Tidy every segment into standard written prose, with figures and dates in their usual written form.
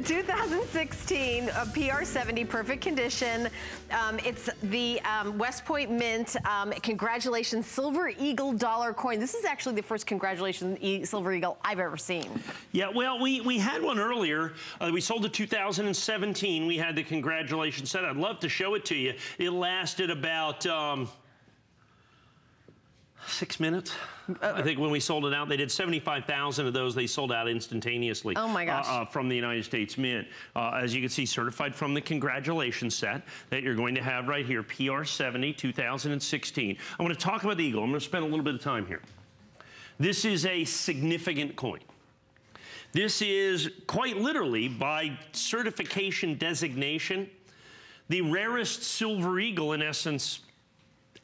The 2016 PR70 perfect condition. It's the West Point Mint. Congratulations, Silver Eagle dollar coin. This is actually the first congratulations Silver Eagle I've ever seen. Yeah, well, we had one earlier. We sold it 2017. We had the congratulations set. I'd love to show it to you. It lasted about 6 minutes. I think when we sold it out, they did 75,000 of those. They sold out instantaneously. Oh my gosh. From the United States Mint. As you can see, certified from the congratulations set that you're going to have right here, PR70 2016. I'm going to talk about the Eagle. I'm going to spend a little bit of time here. This is a significant coin. This is quite literally, by certification designation, the rarest Silver Eagle, in essence,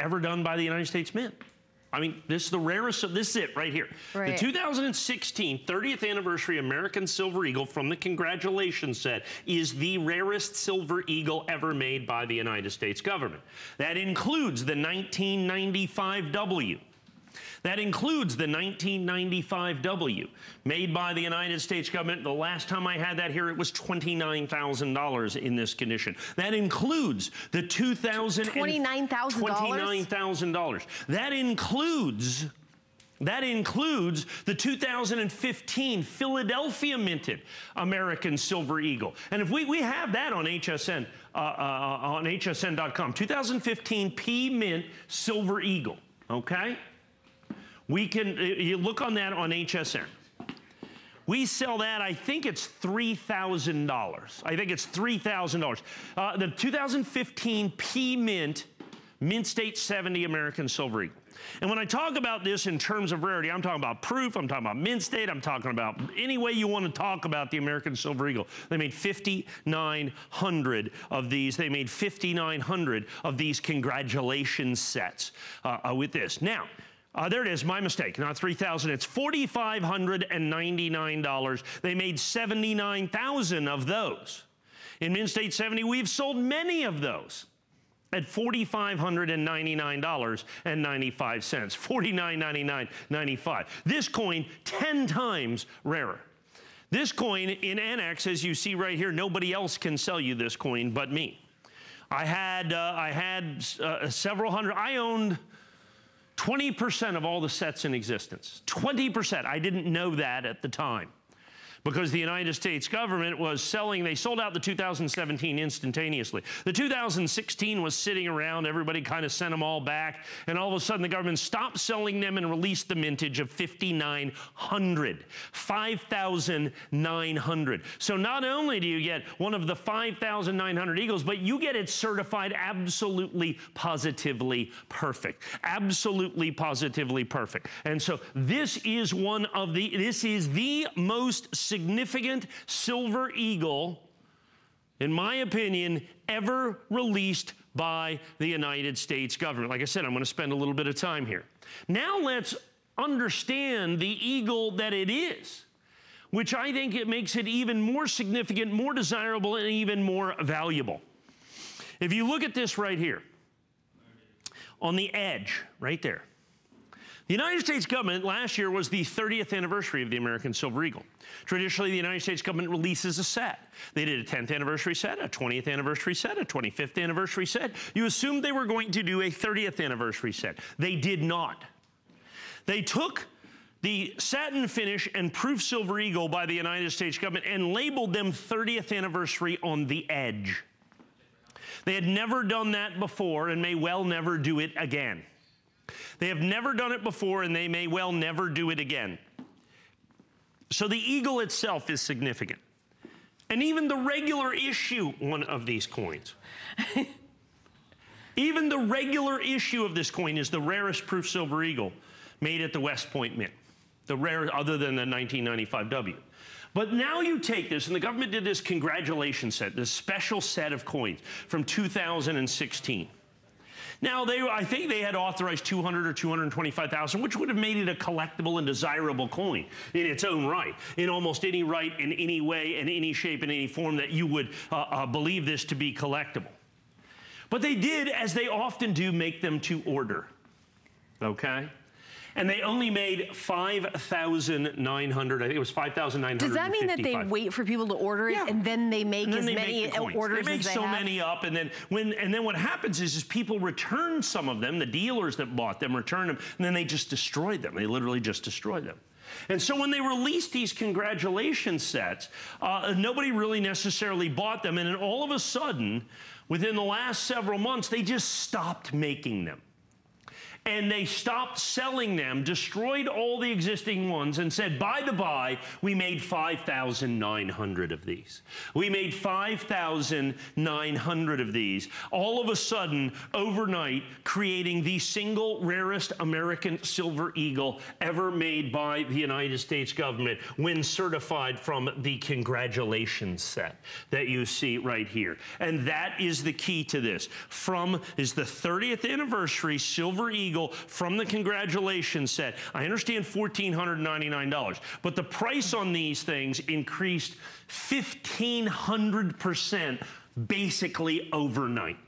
ever done by the United States Mint. I mean, this is the rarest of, this is it right here. Right. The 2016 30th anniversary American Silver Eagle from the congratulations set is the rarest Silver Eagle ever made by the United States government. That includes the 1995 W. That includes the 1995 W, made by the United States government. The last time I had that here, it was $29,000 in this condition. That includes the $29,000. $29,000. That includes the 2015 Philadelphia minted American Silver Eagle. And if we have that on HSN, on hsn.com, 2015 P Mint Silver Eagle, okay? We can, you look on that on HSN. We sell that, I think it's $3,000. I think it's $3,000. The 2015 P Mint, Mint State 70 American Silver Eagle. And when I talk about this in terms of rarity, I'm talking about proof, I'm talking about Mint State, I'm talking about any way you want to talk about the American Silver Eagle. They made 5,900 of these. They made 5,900 of these congratulations sets with this. Now, there it is, my mistake, not 3,000, it's $4,599. They made 79,000 of those. In Mint State 70, we've sold many of those at $4,599.95, $49.99.95. This coin, 10 times rarer. This coin in NX, as you see right here, nobody else can sell you this coin but me. I had several hundred, I owned 20% of all the sets in existence. 20%. I didn't know that at the time because the United States government was selling, they sold out the 2017 instantaneously. The 2016 was sitting around, everybody kind of sent them all back, and all of a sudden the government stopped selling them and released the mintage of 5,900. 5,900. So not only do you get one of the 5,900 Eagles, but you get it certified absolutely, positively perfect. Absolutely, positively perfect. And so this is one of the, this is the most significant Silver Eagle, in my opinion, ever released by the United States government. Like I said, I'm going to spend a little bit of time here. Now let's understand the Eagle that it is, which I think it makes it even more significant, more desirable, and even more valuable. If you look at this right here, on the edge, right there, the United States government last year was the 30th anniversary of the American Silver Eagle. Traditionally, the United States government releases a set. They did a 10th anniversary set, a 20th anniversary set, a 25th anniversary set. You assumed they were going to do a 30th anniversary set. They did not. They took the satin finish and proof Silver Eagle by the United States government and labeled them 30th anniversary on the edge. They had never done that before and may well never do it again. They have never done it before, and they may well never do it again. So the Eagle itself is significant. And even the regular issue one of these coins, even the regular issue of this coin is the rarest proof Silver Eagle made at the West Point Mint, the rare other than the 1995 W. But now you take this, and the government did this congratulations set, this special set of coins from 2016. Now, I think they had authorized 200 or 225,000, which would have made it a collectible and desirable coin in its own right, in almost any right, in any way, in any shape, in any form that you would believe this to be collectible. But they did, as they often do, make them to order, okay? And they only made 5,900, I think it was 5,955. Does that mean that they wait for people to order it and then they make as many orders as they have? They make so many up, and then what happens is people return some of them, the dealers that bought them return them, and then they just destroy them. They literally just destroy them. And so when they released these congratulations sets, nobody really necessarily bought them, and then all of a sudden, within the last several months, they just stopped making them. And they stopped selling them, destroyed all the existing ones, and said, by the by, we made 5,900 of these. We made 5,900 of these. All of a sudden, overnight, creating the single rarest American silver eagle ever made by the United States government when certified from the congratulations set that you see right here. And that is the key to this. Is the 30th anniversary silver eagle from the congratulations set. I understand $1,499, but the price on these things increased 1,500% basically overnight,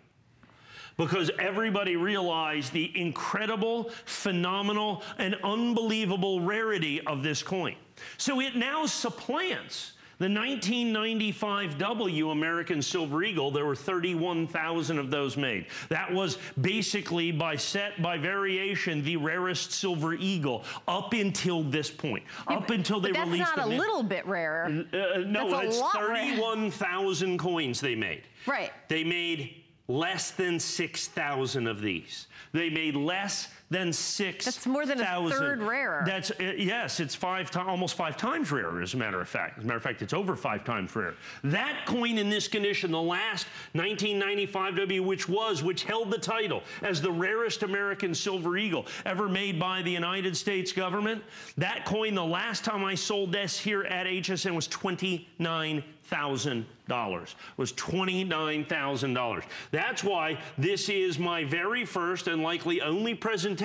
because everybody realized the incredible, phenomenal, and unbelievable rarity of this coin. So it now supplants the 1995 W American Silver Eagle. There were 31,000 of those made. That was basically by variation the rarest silver eagle up until this point. Up until they released them. That's not a little bit rarer. No, it's 31,000 coins they made. Right. They made less than 6,000 of these. They made less than 6,000. That's more than a third rarer. That's yes, it's almost 5 times rarer, as a matter of fact. As a matter of fact, it's over 5 times rarer. That coin in this condition, the last 1995 W, which held the title as the rarest American silver eagle ever made by the United States government, that coin, the last time I sold this here at HSN was $29,000. Was $29,000. That's why this is my very first and likely only presentation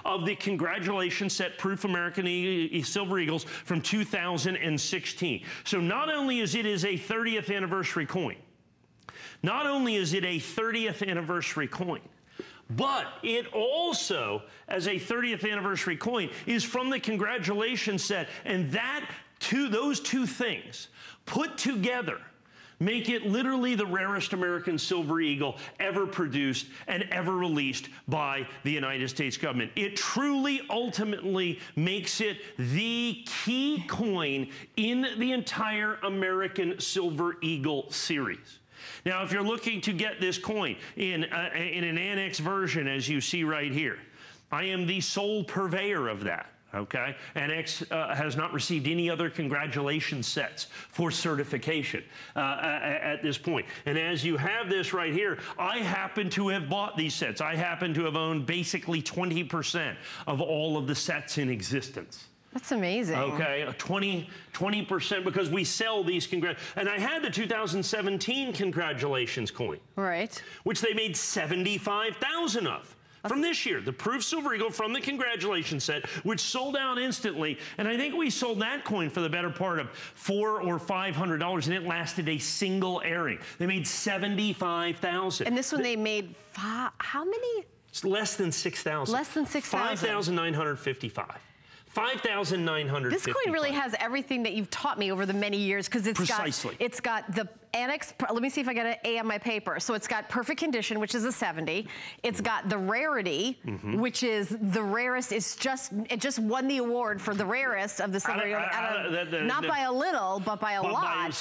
of the congratulations set proof American Silver Eagles from 2016. So not only is it a 30th anniversary coin, but it also, as a 30th anniversary coin, is from the congratulations set, and those two things put together make it literally the rarest American silver eagle ever produced and ever released by the United States government. It truly, ultimately makes it the key coin in the entire American Silver Eagle series. Now, if you're looking to get this coin in an annex version, as you see right here, I am the sole purveyor of that. Okay, NX has not received any other congratulations sets for certification at this point. And as you have this right here, I happen to have bought these sets. I happen to have owned basically 20% of all of the sets in existence. That's amazing. Okay, 20%, because we sell these and I had the 2017 congratulations coin. Right. Which they made 75,000 of. From this year, the Proof Silver Eagle from the congratulations set, which sold out instantly, and I think we sold that coin for the better part of $400 or $500, and it lasted a single airing. They made 75,000. And this one they made how many? It's less than 6,000. Less than 6,000. 5,955. 5,955. This coin really has everything that you've taught me over the many years, because it's got the annex. Let me see if I got an A on my paper. So it's got perfect condition, which is a 70. It's got the rarity, which is the rarest. It just won the award for the rarest of the silver eagle. Not by a little, but by a lot.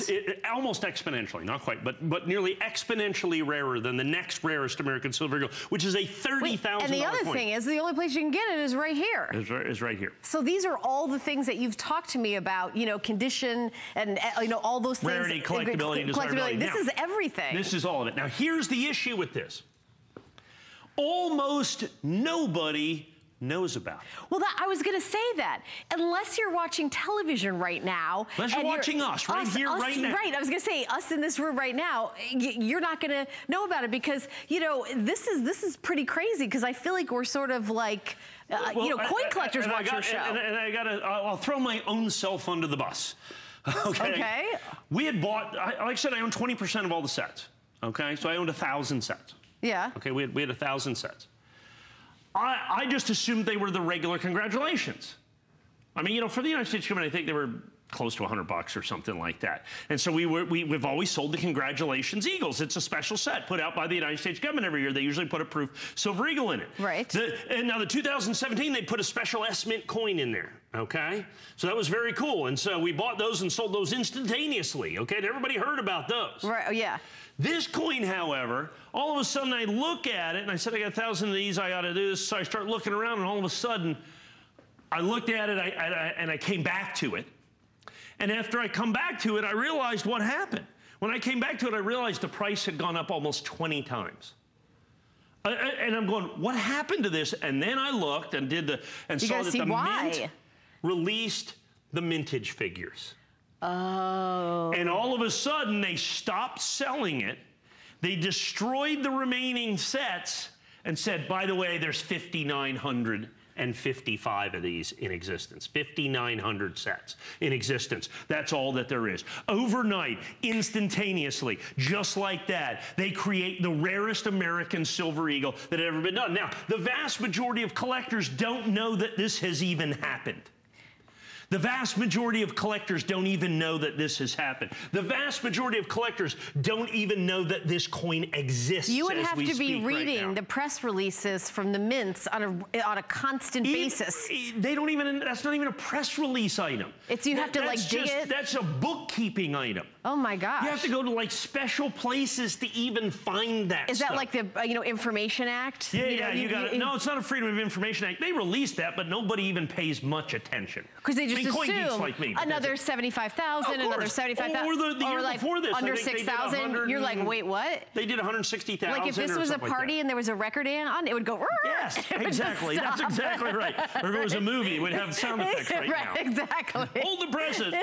Almost exponentially, not quite, but nearly exponentially rarer than the next rarest American silver eagle, which is a $30,000 coin. And the other thing is, the only place you can get it is right here. Is right here. So these are all the things that you've talked to me about, condition and, all those things. Rarity, collectability, desirability. This is everything. This is all of it. Now, here's the issue with this. Almost nobody knows about it. Well, I was going to say that. Unless you're watching television right now. Unless you're watching us right here, right now. Right. I was going to say, us in this room right now, you're not going to know about it, because, this is pretty crazy, because I feel like we're sort of like, coin collectors watch your show. I'll throw my own self under the bus. Okay. We had bought, like I said, I owned 20% of all the sets. Okay. So I owned 1,000 sets. Yeah. Okay. We had 1,000 sets. I just assumed they were the regular congratulations. I mean, you know, for the United States government, I think they were close to $100 or something like that. And so we've always sold the Congratulations Eagles. It's a special set put out by the United States government every year. They usually put a proof silver eagle in it. Right. And now the 2017, they put a special S-Mint coin in there, okay? So that was very cool. And so we bought those and sold those instantaneously, okay? And everybody heard about those. Right, oh, yeah. This coin, however, all of a sudden I look at it, and I said, I got 1,000 of these, I got to do this. So I start looking around, and all of a sudden, I looked at it, and I came back to it. And after I come back to it, I realized what happened. When I came back to it, I realized the price had gone up almost 20 times. And I'm going, what happened to this? And then I looked and saw that the Mint released the mintage figures. Oh. And all of a sudden, they stopped selling it. They destroyed the remaining sets and said, by the way, there's 5,955 of these in existence. 5,900 sets in existence. That's all that there is. Overnight, instantaneously, just like that, they create the rarest American silver eagle that had ever been done. Now, the vast majority of collectors don't know that this has even happened. The vast majority of collectors don't even know that this has happened. The vast majority of collectors don't even know that this coin exists. You would have to be reading the press releases from the mints on a constant basis. They don't even, that's not even a press release item. You have to like dig it? That's a bookkeeping item. Oh my gosh. You have to go to like special places to even find that Is that like the, Information Act? Yeah, you got it. No, it's not a Freedom of Information Act. They released that, but nobody even pays much attention. Because they just assume like me, another 75,000, another 75,000, or the year like before this, under 6,000. You're like, wait, what? They did 160,000. Like if this was a party and there was a record on, it would go. Yes, exactly. That's exactly right. Or if it was a movie, it would have sound effects right now. Exactly. Hold the presses.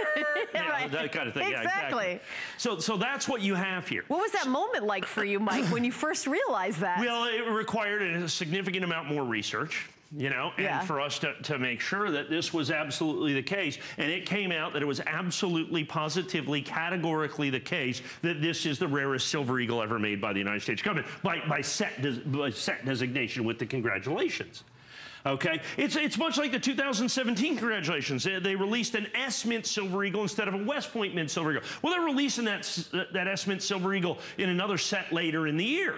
Yeah, that kind of thing. Exactly. Yeah, so that's what you have here. What was that moment like for you, Mike, when you first realized that? Well, it required a significant amount more research. And for us to make sure that this was absolutely the case. And it came out that it was absolutely, positively, categorically the case that this is the rarest silver eagle ever made by the United States government by set designation with the congratulations. Okay, it's much like the 2017 congratulations. They released an S-Mint silver eagle instead of a West Point Mint silver eagle. Well, they're releasing that S-Mint silver eagle in another set later in the year.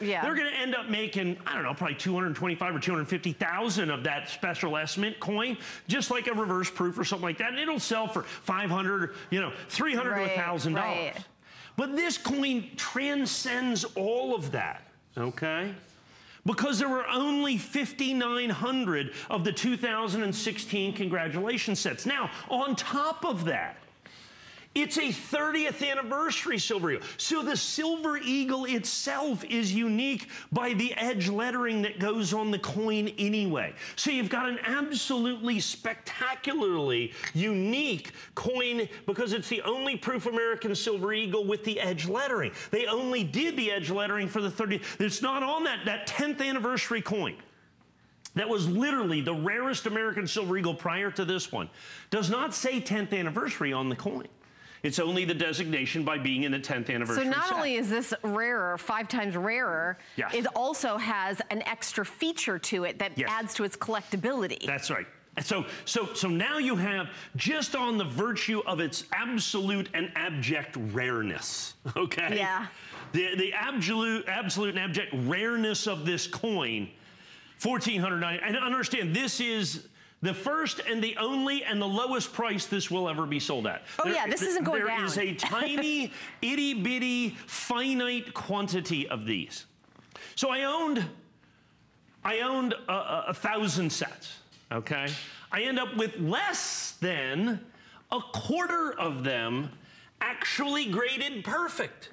Yeah, they're going to end up making, I don't know, probably 225 or 250,000 of that special S-Mint coin, just like a reverse proof or something like that, and it'll sell for $500, $300 to $1,000. Right. But this coin transcends all of that. Okay. Because there were only 5,900 of the 2016 congratulations sets. Now, on top of that, it's a 30th anniversary silver eagle. So the silver eagle itself is unique by the edge lettering that goes on the coin anyway. So you've got an absolutely spectacularly unique coin because it's the only proof American silver eagle with the edge lettering. They only did the edge lettering for the 30th. It's not on that 10th anniversary coin. That was literally the rarest American silver eagle prior to this one. Does not say 10th anniversary on the coin. It's only the designation by being in the 10th anniversary So not set. only is this rarer, 5 times rarer, it also has an extra feature to it that adds to its collectability. That's right. So now you have, just on the virtue of its absolute and abject rareness, okay? Yeah. The absolute and abject rareness of this coin, $1,490. And understand, this is the first and the only and the lowest price this will ever be sold at. Oh, this isn't going down. There is a tiny, itty-bitty, finite quantity of these. So I owned 1,000 sets, okay? I end up with less than a quarter of them actually graded perfect.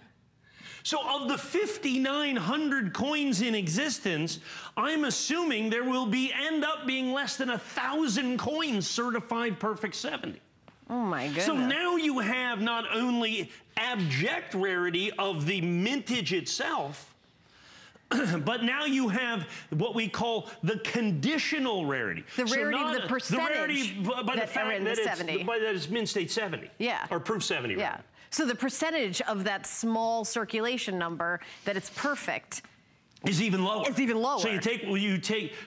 So of the 5,900 coins in existence, I'm assuming there will end up being less than 1,000 coins certified perfect 70. Oh my goodness. So now you have not only abject rarity of the mintage itself, but now you have what we call the conditional rarity. The rarity of the percentage. The rarity by the fact that it's mint state 70. Yeah. Or proof 70. Yeah. Rather. So the percentage of that small circulation number that it's perfect is even lower. It's even lower. So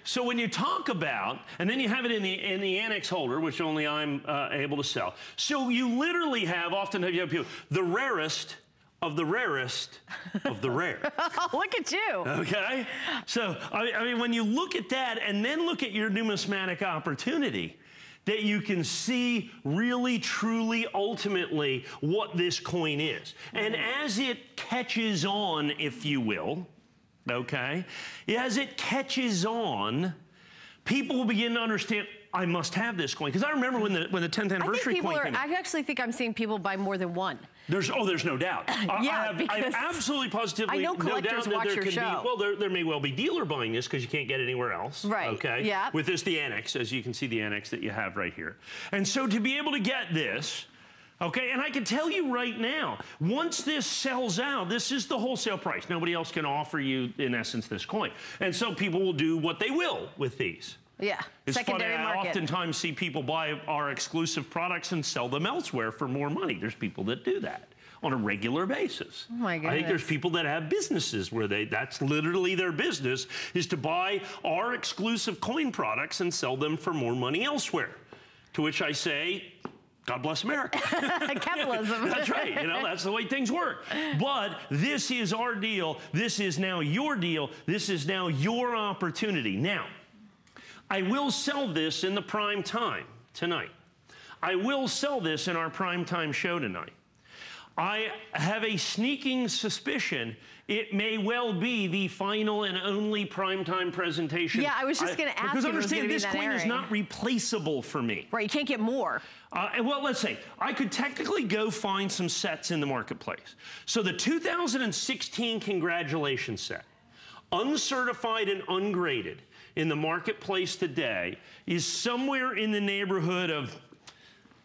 so when you talk about, and then you have it in the annex holder, which only I'm able to sell. So you literally have, often you have people, the rarest of the rarest of the rare. Oh, look at you. Okay? So, I mean, when you look at that and then look at your numismatic opportunity, that you can see really, truly, ultimately what this coin is. And as it catches on, if you will, okay, as it catches on, people will begin to understand, I must have this coin. Because I remember when the 10th anniversary coin came out. I actually think I'm seeing people buy more than one. There's no doubt. Yeah, I have absolutely positively I know collectors no doubt watch that there your can show. be, well, there may well be dealer buying this because you can't get it anywhere else. Right. Okay. Yeah. With this, the annex, as you can see the annex that you have right here. And so to be able to get this, okay, and I can tell you right now, once this sells out, this is the wholesale price. Nobody else can offer you, in essence, this coin. And so people will do what they will with these. Yeah, it's secondary funny, market. I oftentimes see people buy our exclusive products and sell them elsewhere for more money. There's people that do that on a regular basis. Oh my goodness. I think there's people that have businesses where that's literally their business, is to buy our exclusive coin products and sell them for more money elsewhere. To which I say, God bless America. Capitalism. That's right. You know, that's the way things work. But this is our deal. This is now your deal. This is now your opportunity. Now, I will sell this in the prime time tonight. I will sell this in our prime time show tonight. I have a sneaking suspicion it may well be the final and only primetime presentation. Yeah, I was just going to ask because if it was understand gonna be this that coin is airing. not replaceable for me. Right, you can't get more. Well, let's say I could technically go find some sets in the marketplace. So the 2016 congratulations set, uncertified and ungraded, in the marketplace today is somewhere in the neighborhood of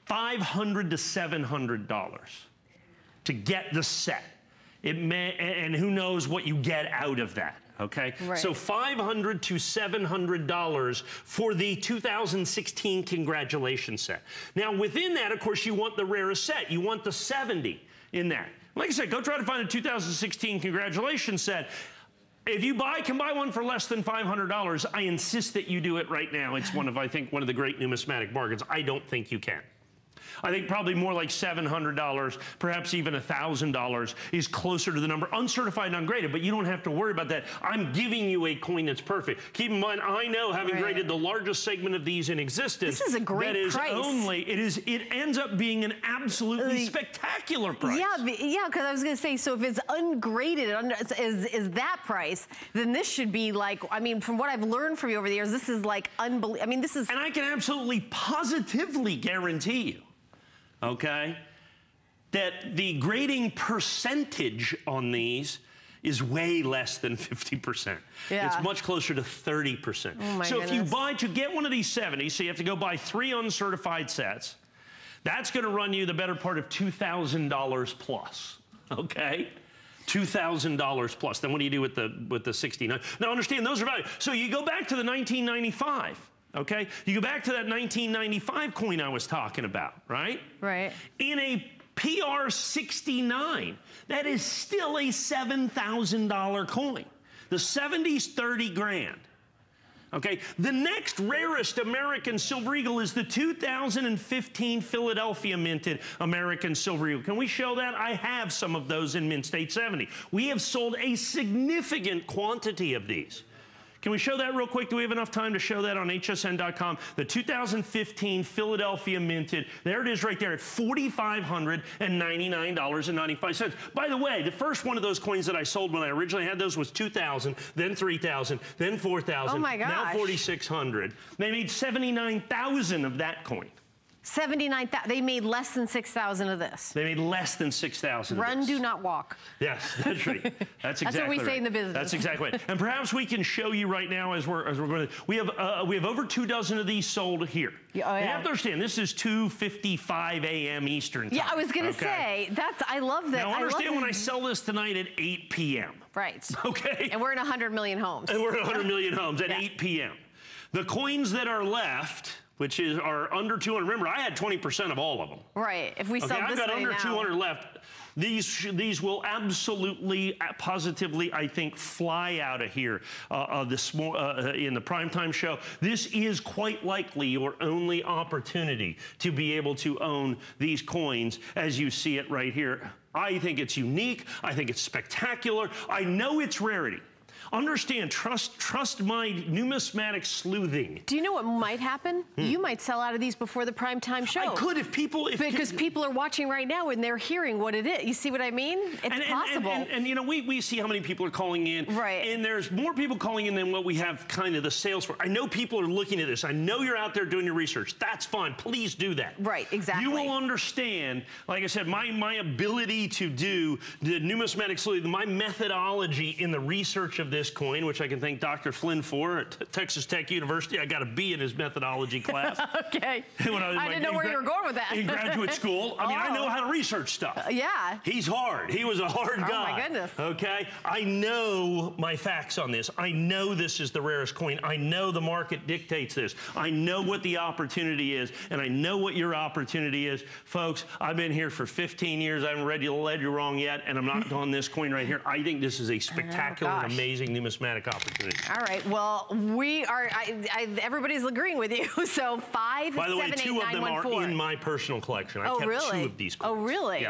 $500 to $700 to get the set. It may, and who knows what you get out of that, okay? Right. So $500 to $700 for the 2016 congratulations set. Now within that, of course, you want the rarest set. You want the 70 in that. Like I said, go try to find a 2016 congratulations set. If you can buy one for less than $500, I insist that you do it right now. It's I think, one of the great numismatic bargains. I don't think you can. I think probably more like $700, perhaps even $1,000 is closer to the number. Uncertified and ungraded, but you don't have to worry about that. I'm giving you a coin that's perfect. Keep in mind, I know, having graded the largest segment of these in existence, this is a great price. It ends up being an absolutely spectacular price. Yeah, because I was going to say, so if it's ungraded is that price, then this should be like, I mean, from what I've learned from you over the years, this is like unbelievable. I mean, this is... And I can absolutely positively guarantee you, okay, that the grading percentage on these is way less than 50%. Yeah. It's much closer to 30%. Oh my so goodness. if you to get one of these 70s, so you have to go buy 3 uncertified sets, that's going to run you the better part of $2,000 plus, okay? $2,000 plus. Then what do you do with the 69? Now understand, those are value. So you go back to the 1995. Okay, you go back to that 1995 coin I was talking about, right? Right. In a PR69, that is still a $7,000 coin. The 70's 30 grand. Okay, the next rarest American Silver Eagle is the 2015 Philadelphia minted American Silver Eagle. Can we show that? I have some of those in Mint State 70. We have sold a significant quantity of these. Can we show that real quick? Do we have enough time to show that on hsn.com? The 2015 Philadelphia minted, there it is right there at $4,599.95. By the way, the first one of those coins that I sold when I originally had those was $2,000, then $3,000, then $4,000, oh my gosh. now $4,600. They made $79,000 of that coin. 79,000. They made less than 6,000 of this. They made less than 6,000 of this. Run, do not walk. Yes, that's right. That's exactly That's what we say in the business. That's exactly right. And perhaps we can show you right now as we're going to. We have over 2 dozen of these sold here. Yeah, oh, yeah. You have to understand, this is 2:55 a.m. Eastern time. Yeah, I was going to say I love that. Now understand, when I sell this tonight at 8 p.m. Right. Okay. And we're in 100 million homes. And we're in 100 million homes at 8 p.m. The coins that are left which are under 200. Remember, I had 20% of all of them. Right. If we sell this I've got under now, 200 left. These will absolutely, positively, I think, fly out of here in the primetime show. This is quite likely your only opportunity to be able to own these coins as you see it right here. I think it's unique. I think it's spectacular. I know it's rarity. Understand, trust my numismatic sleuthing. Do you know what might happen? You might sell out of these before the primetime show. I could if people... because people are watching right now and they're hearing what it is. You see what I mean? It's possible. And you know, we see how many people are calling in. Right. And there's more people calling in than what we have kind of the sales for. I know people are looking at this. I know you're out there doing your research. That's fine. Please do that. Right, exactly. You will understand, like I said, my ability to do the numismatic sleuthing, my methodology in the research of this coin, which I can thank Dr. Flynn for at Texas Tech University. I got a B in his methodology class. Okay. When I didn't know where you were going with that. In graduate school. I mean, I know how to research stuff. Yeah. He's hard. He was a hard guy. Oh, my goodness. Okay? I know my facts on this. I know this is the rarest coin. I know the market dictates this. I know what the opportunity is, and I know what your opportunity is. Folks, I've been here for 15 years. I haven't read you led you wrong yet, and I'm not on this coin right here. I think this is a spectacular and amazing numismatic opportunity. All right. Well, we are, everybody's agreeing with you. So 5, By the way, 7, 8, 2 of 9, them 1, are 4. in my personal collection. I kept 2 of these coins. Oh, really? Yeah.